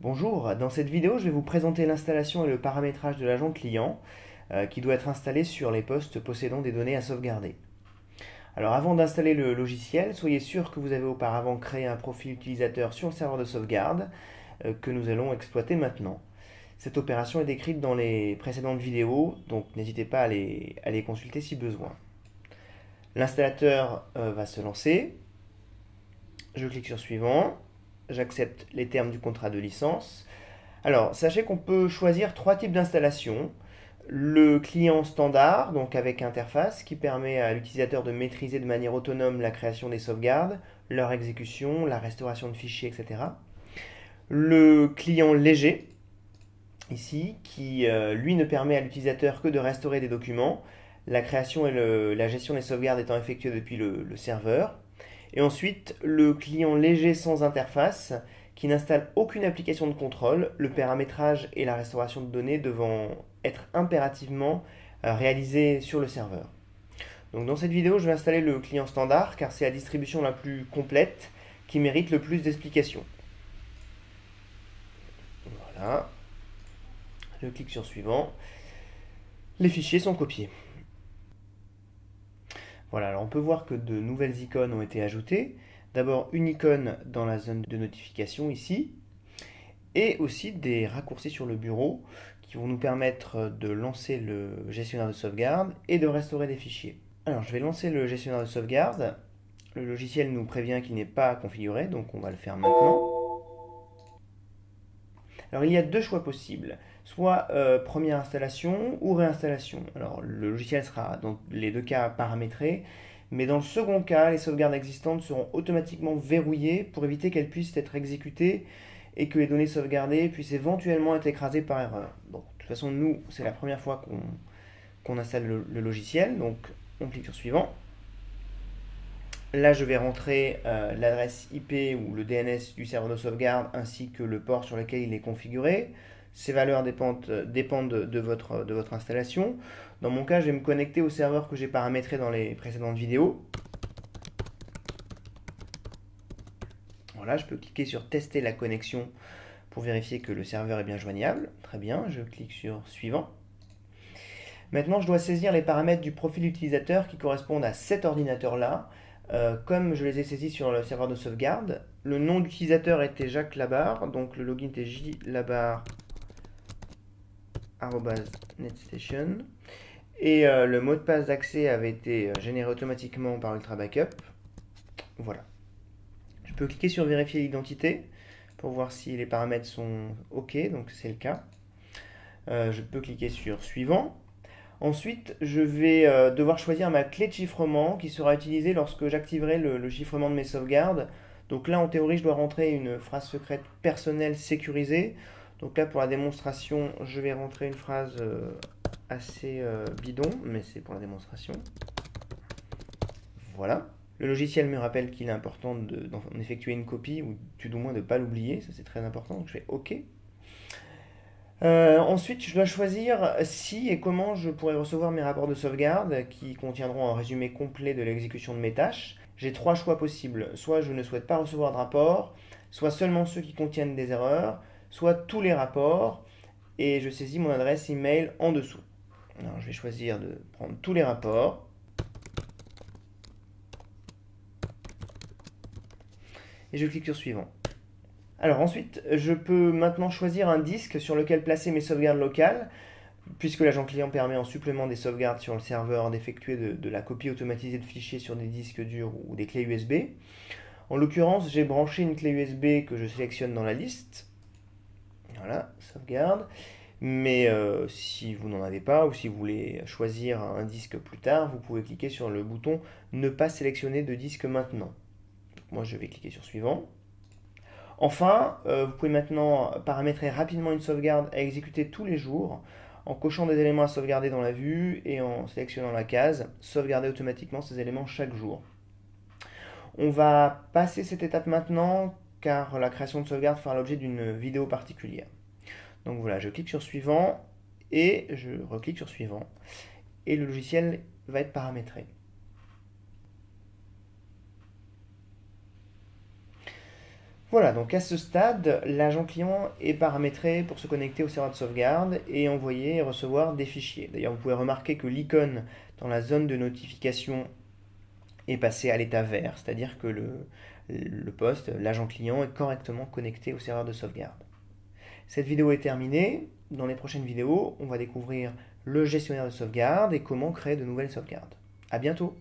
Bonjour, dans cette vidéo je vais vous présenter l'installation et le paramétrage de l'agent client qui doit être installé sur les postes possédant des données à sauvegarder. Alors avant d'installer le logiciel, soyez sûr que vous avez auparavant créé un profil utilisateur sur le serveur de sauvegarde que nous allons exploiter maintenant. Cette opération est décrite dans les précédentes vidéos, donc n'hésitez pas à les consulter si besoin. L'installateur va se lancer, je clique sur suivant, j'accepte les termes du contrat de licence. Alors, sachez qu'on peut choisir trois types d'installation. Le client standard, donc avec interface, qui permet à l'utilisateur de maîtriser de manière autonome la création des sauvegardes, leur exécution, la restauration de fichiers, etc. Le client léger, ici, qui lui ne permet à l'utilisateur que de restaurer des documents, la création et la gestion des sauvegardes étant effectuées depuis le serveur. Et ensuite, le client léger sans interface, qui n'installe aucune application de contrôle, le paramétrage et la restauration de données devant être impérativement réalisés sur le serveur. Donc dans cette vidéo, je vais installer le client standard car c'est la distribution la plus complète qui mérite le plus d'explications. Voilà. Je clique sur suivant. Les fichiers sont copiés. Voilà, alors on peut voir que de nouvelles icônes ont été ajoutées. D'abord une icône dans la zone de notification ici, et aussi des raccourcis sur le bureau qui vont nous permettre de lancer le gestionnaire de sauvegarde et de restaurer des fichiers. Alors je vais lancer le gestionnaire de sauvegarde. Le logiciel nous prévient qu'il n'est pas configuré, donc on va le faire maintenant. Alors il y a deux choix possibles, soit première installation ou réinstallation. Alors le logiciel sera dans les deux cas paramétré, mais dans le second cas, les sauvegardes existantes seront automatiquement verrouillées pour éviter qu'elles puissent être exécutées et que les données sauvegardées puissent éventuellement être écrasées par erreur. Bon, de toute façon, nous, c'est la première fois qu'on installe le logiciel, donc on clique sur suivant. Là, je vais rentrer l'adresse IP ou le DNS du serveur de sauvegarde ainsi que le port sur lequel il est configuré. Ces valeurs dépendent de votre installation. Dans mon cas, je vais me connecter au serveur que j'ai paramétré dans les précédentes vidéos. Voilà, je peux cliquer sur tester la connexion pour vérifier que le serveur est bien joignable. Très bien, je clique sur suivant. Maintenant, je dois saisir les paramètres du profil utilisateur qui correspondent à cet ordinateur-là. Comme je les ai saisis sur le serveur de sauvegarde, le nom d'utilisateur était Jacques Labarre, donc le login était jlabarre@netstation. Et le mot de passe d'accès avait été généré automatiquement par Ultra Backup. Voilà. Je peux cliquer sur vérifier l'identité pour voir si les paramètres sont OK, donc c'est le cas. Je peux cliquer sur suivant. Ensuite, je vais devoir choisir ma clé de chiffrement qui sera utilisée lorsque j'activerai le chiffrement de mes sauvegardes. Donc là, en théorie, je dois rentrer une phrase secrète personnelle sécurisée. Donc là, pour la démonstration, je vais rentrer une phrase assez bidon, mais c'est pour la démonstration. Voilà. Le logiciel me rappelle qu'il est important d'en effectuer une copie, ou tout du moins de ne pas l'oublier, ça c'est très important, donc je fais OK. Ensuite, je dois choisir si et comment je pourrais recevoir mes rapports de sauvegarde qui contiendront un résumé complet de l'exécution de mes tâches. J'ai trois choix possibles. Soit je ne souhaite pas recevoir de rapport, soit seulement ceux qui contiennent des erreurs, soit tous les rapports, et je saisis mon adresse email en dessous. Alors, je vais choisir de prendre tous les rapports. Et je clique sur suivant. Alors ensuite, je peux maintenant choisir un disque sur lequel placer mes sauvegardes locales, puisque l'agent client permet en supplément des sauvegardes sur le serveur d'effectuer de la copie automatisée de fichiers sur des disques durs ou des clés USB. En l'occurrence, j'ai branché une clé USB que je sélectionne dans la liste. Voilà, sauvegarde. Mais si vous n'en avez pas ou si vous voulez choisir un disque plus tard, vous pouvez cliquer sur le bouton « Ne pas sélectionner de disque maintenant ». Moi, je vais cliquer sur suivant. Enfin, vous pouvez maintenant paramétrer rapidement une sauvegarde à exécuter tous les jours en cochant des éléments à sauvegarder dans la vue et en sélectionnant la case sauvegarder automatiquement ces éléments chaque jour. On va passer cette étape maintenant car la création de sauvegarde fera l'objet d'une vidéo particulière. Donc voilà, je clique sur suivant et je reclique sur suivant et le logiciel va être paramétré. Voilà, donc à ce stade, l'agent client est paramétré pour se connecter au serveur de sauvegarde et envoyer et recevoir des fichiers. D'ailleurs, vous pouvez remarquer que l'icône dans la zone de notification est passée à l'état vert, c'est-à-dire que le poste, l'agent client, est correctement connecté au serveur de sauvegarde. Cette vidéo est terminée. Dans les prochaines vidéos, on va découvrir le gestionnaire de sauvegarde et comment créer de nouvelles sauvegardes. À bientôt!